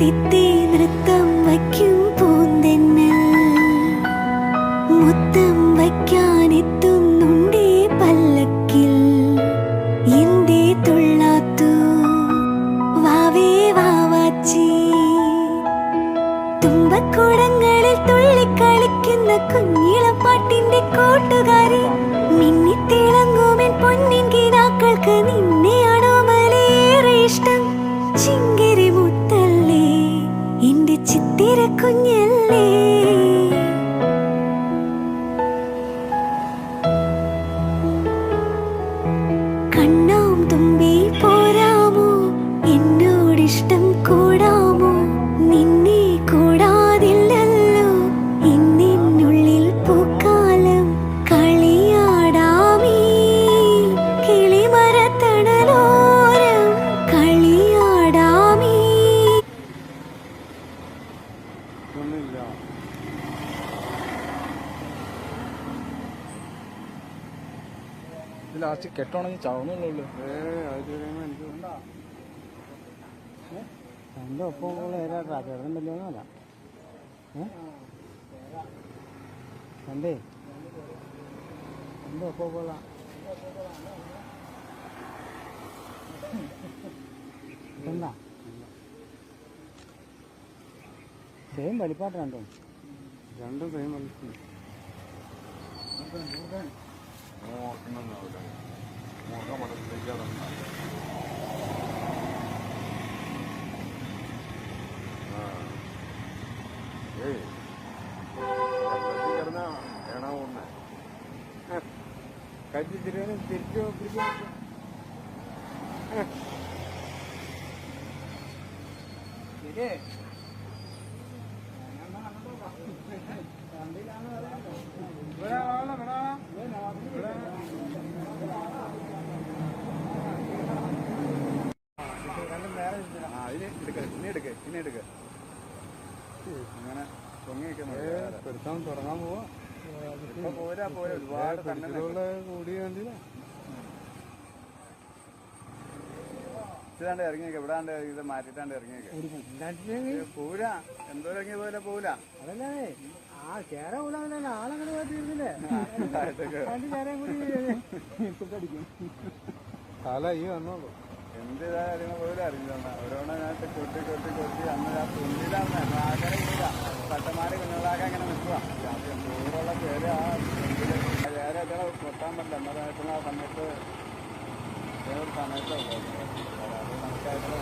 തിത്തി നൃത്തം വയ്ക്കും പൂന്തെന്നൽ മുത്തം വയ്ക്കാനെത്തുന്നുണ്ടേ പല്ലക്കിൽ എന്തേ തുള്ളാത്തു വാവേ വാവാച്ചി തുമ്പക്കുടങ്ങളിൽ തുള്ളിക്കളിക്കുന്ന കുഞ്ഞിളപ്പാട്ടിന്റെ കൂട്ടുകാരി മിന്നിത്തിളങ്ങുമെൻ പൊന്നിൻ കിനാക്കൾക്ക് നിന്നെയാണോ മലേറെ ഇഷ്ടം ചിങ്കിരി മുത്തല്ലേ എന്റെ ചിത്തിര കുഞ്ഞല്ലേ കണ്ണാം തുമ്പി പോരാമോ എന്നോടിഷ്ടം കൂടാമോ നിന്നെ കൂടാതില്ലല്ലോ ഇന്നിനുള്ളിൽ പൂക്കാലം കളിയാടാമീ കിളിമരത്തണലോരം കളിയാടാമീ. ലാസ്റ്റ് കെട്ടോണെങ്കിൽ ചാവുന്നുള്ളൂ. എൻ്റെ ഒപ്പം ഏതാ ചേർന്നുണ്ടല്ലോ എന്നല്ല എൻ്റെ ഒപ്പം കൊള്ളാം എന്താ സെയിം വലിപ്പാട്ട് രണ്ടും സെയിം വലിപ്പം. കജ്ജി തിരിച്ചു അങ്ങനെ പെടുത്താൻ തുടങ്ങാൻ പോവാ. പോരാ ഒരുപാട് കൂടി വേണ്ടിയില്ല. ഇറങ്ങിയേക്ക ഇവിടാണ്ട് ഇത് മാറ്റിട്ടാണ്ട് ഇറങ്ങിയേക്ക പോരാ എന്തോ ഇറങ്ങിയ പോലെ പോവില്ല. അതല്ലേ ആ ചേര പോലാ ആളങ്ങനെ തീർന്നില്ലേ കാല ഈ വന്നോളൂ. എന്ത് കാര്യങ്ങൾ പോലും അറിഞ്ഞ ഓരോന്നായിട്ട് കൊട്ടി അന്ന് ആ തുണ്ടിലാണ് ആൾക്കാരെ ഇല്ല പട്ടമാരെ കുഞ്ഞുങ്ങളാക്കാൻ ഇങ്ങനെ നിൽക്കുക. ദൂരമുള്ള പേര് ആ വേറെ എല്ലാം കൊട്ടാൻ പറ്റില്ല എന്നതായിട്ടുള്ള സമയത്ത് സമയത്ത് അത് നമുക്കായിട്ടുള്ള